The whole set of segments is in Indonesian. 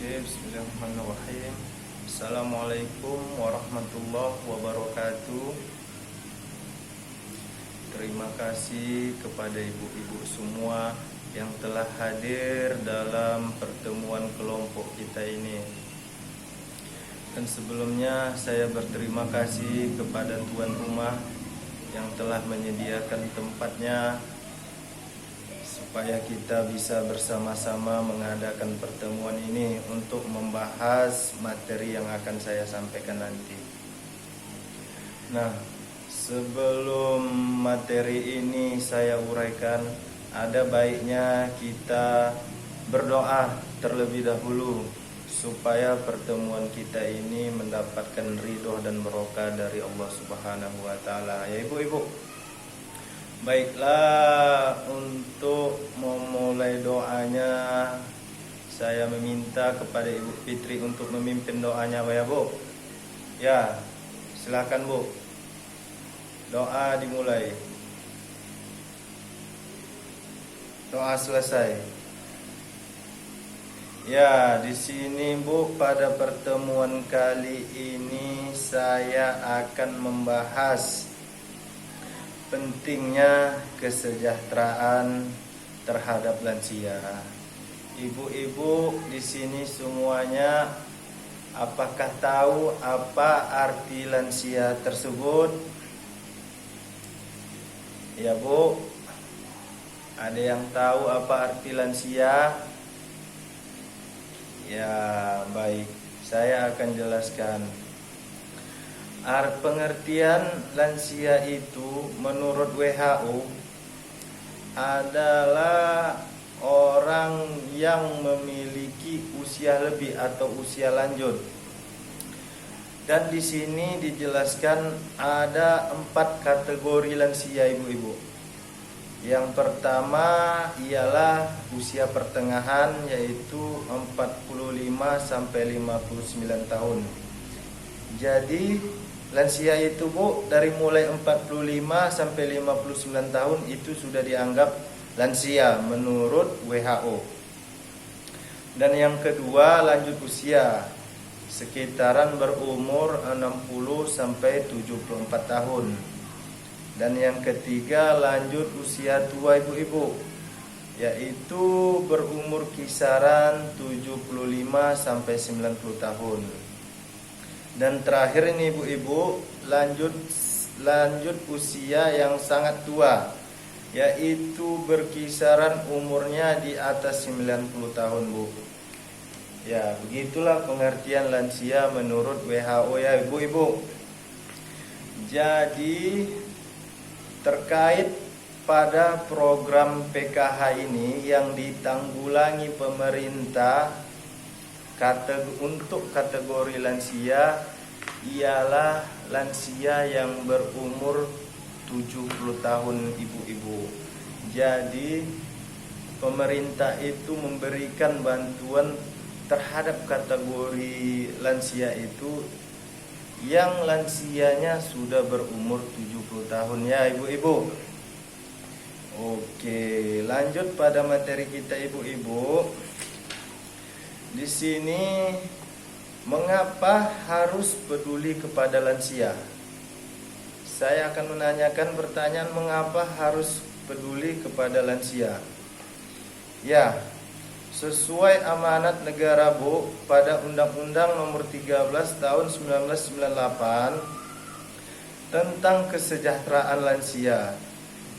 Oke, bismillahirrahmanirrahim. Assalamualaikum warahmatullahi wabarakatuh. Terima kasih kepada ibu-ibu semua yang telah hadir dalam pertemuan kelompok kita ini. Dan sebelumnya saya berterima kasih kepada tuan rumah yang telah menyediakan tempatnya supaya kita bisa bersama-sama mengadakan pertemuan ini untuk membahas materi yang akan saya sampaikan nanti. Nah, sebelum materi ini saya uraikan, ada baiknya kita berdoa terlebih dahulu supaya pertemuan kita ini mendapatkan ridho dan barokah dari Allah Subhanahu wa taala. Ya ibu-ibu. Baiklah, untuk memulai doanya saya meminta kepada Ibu Fitri untuk memimpin doanya, ya Bu. Ya, silakan Bu. Doa dimulai. Doa selesai. Ya, di sini Bu, pada pertemuan kali ini saya akan membahas pentingnya kesejahteraan terhadap lansia. Ibu-ibu di sini semuanya apakah tahu apa arti lansia tersebut? Ya Bu, ada yang tahu apa arti lansia? Ya, baik, saya akan jelaskan. Pengertian lansia itu menurut WHO adalah orang yang memiliki usia lebih atau usia lanjut. Dan di sini dijelaskan ada 4 kategori lansia ibu-ibu. Yang pertama ialah usia pertengahan, yaitu 45 sampai 59 tahun. Jadi lansia itu Bu, dari mulai 45 sampai 59 tahun itu sudah dianggap lansia menurut WHO. Dan yang kedua lanjut usia, sekitaran berumur 60 sampai 74 tahun. Dan yang ketiga lanjut usia tua ibu-ibu, yaitu berumur kisaran 75 sampai 90 tahun. Dan terakhir ini ibu-ibu, lanjut usia yang sangat tua, yaitu berkisaran umurnya di atas 90 tahun Bu. Ya, begitulah pengertian lansia menurut WHO ya ibu-ibu. Jadi terkait pada program PKH ini yang ditanggulangi pemerintah untuk kategori lansia ialah lansia yang berumur 70 tahun ibu-ibu. Jadi pemerintah itu memberikan bantuan terhadap kategori lansia itu yang lansianya sudah berumur 70 tahun ya ibu-ibu. Oke, lanjut pada materi kita ibu-ibu. Di sini mengapa harus peduli kepada lansia? Saya akan menanyakan pertanyaan mengapa harus peduli kepada lansia. Ya, sesuai amanat negara Bu pada Undang-Undang Nomor 13 Tahun 1998 tentang kesejahteraan lansia,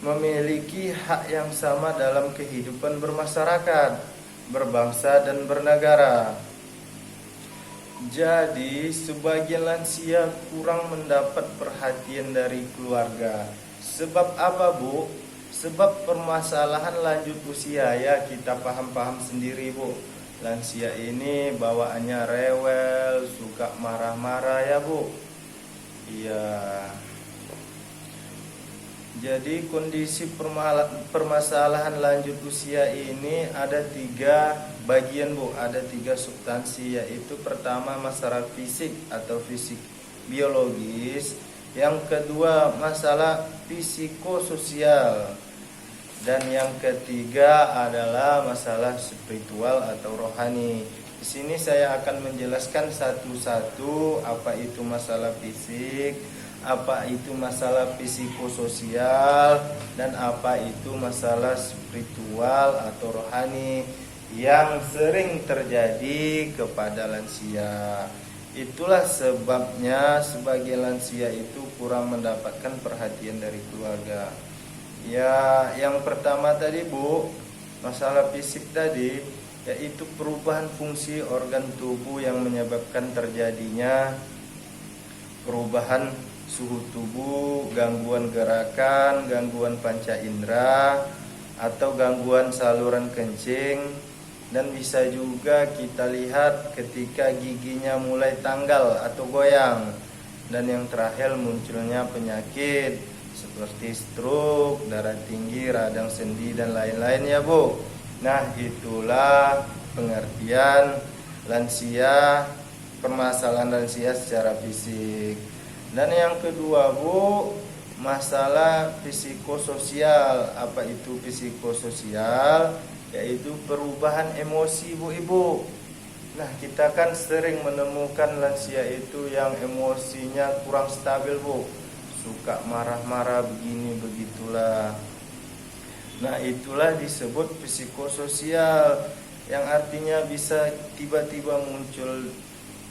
memiliki hak yang sama dalam kehidupan bermasyarakat, berbangsa dan bernegara. Jadi sebagian lansia kurang mendapat perhatian dari keluarga. Sebab apa Bu? Sebab permasalahan lanjut usia ya, kita paham-paham sendiri Bu. Lansia ini bawaannya rewel, suka marah-marah ya Bu. Iya. Jadi kondisi permasalahan lanjut usia ini ada 3 bagian Bu, ada 3 substansi, yaitu pertama masalah fisik atau fisik biologis, yang kedua masalah psikososial, Dan yang ketiga adalah masalah spiritual atau rohani. Di sini saya akan menjelaskan satu-satu apa itu masalah fisik, apa itu masalah psikososial, dan apa itu masalah spiritual atau rohani yang sering terjadi kepada lansia. Itulah sebabnya sebagian lansia itu kurang mendapatkan perhatian dari keluarga. Ya, yang pertama tadi Bu, masalah fisik tadi, yaitu perubahan fungsi organ tubuh yang menyebabkan terjadinya perubahan suhu tubuh, gangguan gerakan, gangguan panca indera, atau gangguan saluran kencing. Dan bisa juga kita lihat ketika giginya mulai tanggal atau goyang. Dan yang terakhir munculnya penyakit seperti stroke, darah tinggi, radang sendi, dan lain-lain ya Bu. Nah, itulah pengertian lansia, permasalahan lansia secara fisik. Dan yang kedua Bu, masalah psikososial. Apa itu psikososial? Yaitu perubahan emosi Bu Ibu. Nah, kita kan sering menemukan lansia itu yang emosinya kurang stabil Bu, suka marah-marah begini begitulah. Nah, itulah disebut psikososial, yang artinya bisa tiba-tiba muncul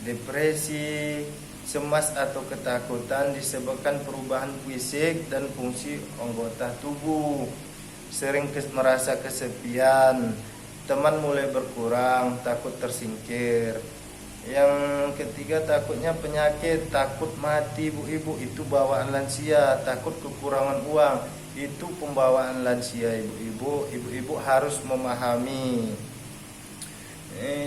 depresi, cemas atau ketakutan disebabkan perubahan fisik dan fungsi anggota tubuh. Sering merasa kesepian, teman mulai berkurang, takut tersingkir. Yang ketiga takutnya penyakit, takut mati Bu Ibu, itu bawaan lansia. Takut kekurangan uang, itu pembawaan lansia Ibu-ibu. Ibu-ibu harus memahami.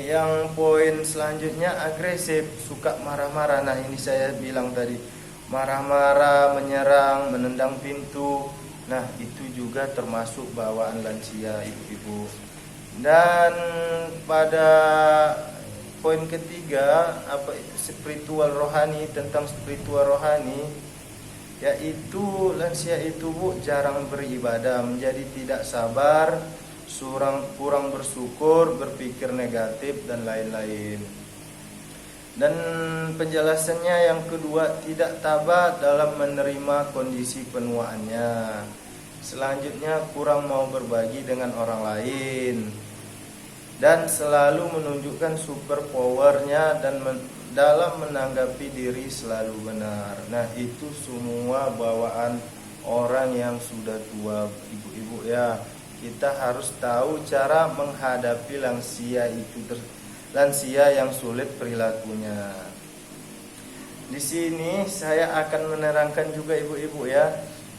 Yang poin selanjutnya agresif, suka marah-marah. Nah, ini saya bilang tadi, marah-marah, menyerang, menendang pintu. Nah, itu juga termasuk bawaan lansia Ibu-ibu. Dan pada poin ketiga, apa spiritual rohani, tentang spiritual rohani, yaitu lansia itu Bu jarang beribadah, menjadi tidak sabar, kurang bersyukur, berpikir negatif, dan lain-lain. Dan penjelasannya yang kedua, tidak tabah dalam menerima kondisi penuaannya. Selanjutnya, kurang mau berbagi dengan orang lain, dan selalu menunjukkan super powernya dan dalam menanggapi diri selalu benar. Nah, itu semua bawaan orang yang sudah tua Ibu-ibu ya. Kita harus tahu cara menghadapi lansia yang sulit perilakunya. Di sini saya akan menerangkan juga Ibu-ibu ya,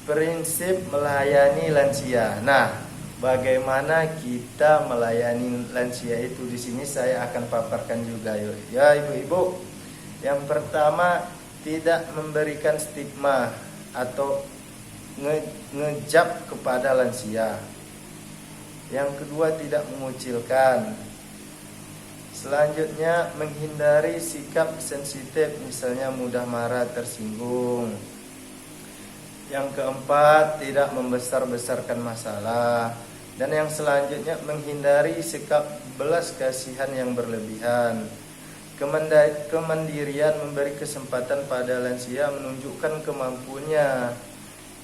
prinsip melayani lansia. Nah, bagaimana kita melayani lansia itu, di sini saya akan paparkan juga ya Ibu-ibu. Yang pertama, tidak memberikan stigma atau ngejab kepada lansia. Yang kedua, tidak mengucilkan. Selanjutnya, menghindari sikap sensitif, misalnya mudah marah, tersinggung. Yang keempat, tidak membesar-besarkan masalah. Dan yang selanjutnya, menghindari sikap belas kasihan yang berlebihan. Kemandirian, memberi kesempatan pada lansia menunjukkan kemampuannya.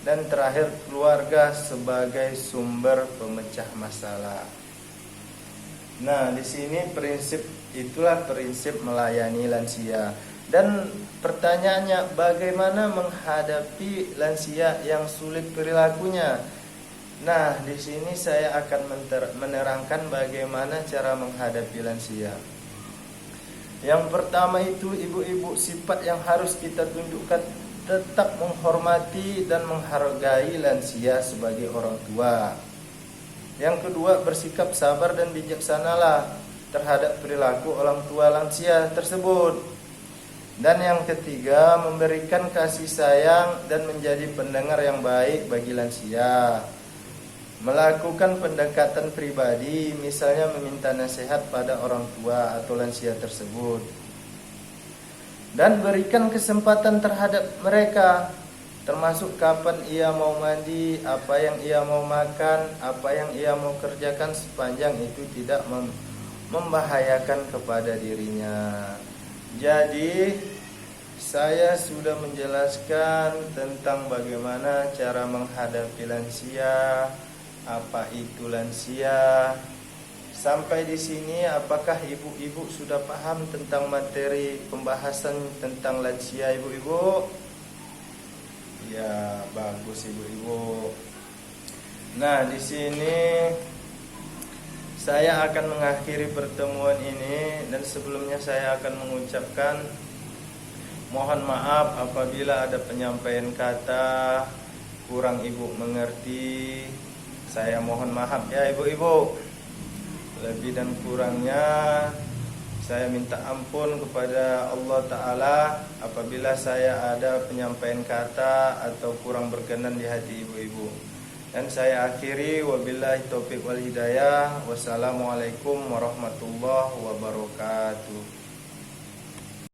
Dan terakhir, keluarga sebagai sumber pemecah masalah. Nah, di sini itulah prinsip melayani lansia. Dan pertanyaannya, bagaimana menghadapi lansia yang sulit perilakunya? Nah, di sini saya akan menerangkan bagaimana cara menghadapi lansia. Yang pertama itu Ibu-ibu, sifat yang harus kita tunjukkan, tetap menghormati dan menghargai lansia sebagai orang tua. Yang kedua, bersikap sabar dan bijaksanalah terhadap perilaku orang tua lansia tersebut. Dan yang ketiga, memberikan kasih sayang dan menjadi pendengar yang baik bagi lansia. Melakukan pendekatan pribadi, misalnya meminta nasihat pada orang tua atau lansia tersebut. Dan berikan kesempatan terhadap mereka termasuk kapan ia mau mandi, apa yang ia mau makan, apa yang ia mau kerjakan, sepanjang itu tidak membahayakan kepada dirinya. Jadi saya sudah menjelaskan tentang bagaimana cara menghadapi lansia, apa itu lansia. Sampai di sini apakah ibu-ibu sudah paham tentang materi pembahasan tentang lansia, ibu-ibu? Ya, bagus ibu-ibu. Nah, di sini saya akan mengakhiri pertemuan ini, dan sebelumnya saya akan mengucapkan mohon maaf apabila ada penyampaian kata kurang ibu mengerti. Saya mohon maaf ya ibu-ibu. Lebih dan kurangnya saya minta ampun kepada Allah Ta'ala apabila saya ada penyampaian kata atau kurang berkenan di hati ibu-ibu. Dan saya akhiri, wabillahi taufiq wal hidayah. Wassalamualaikum warahmatullahi wabarakatuh.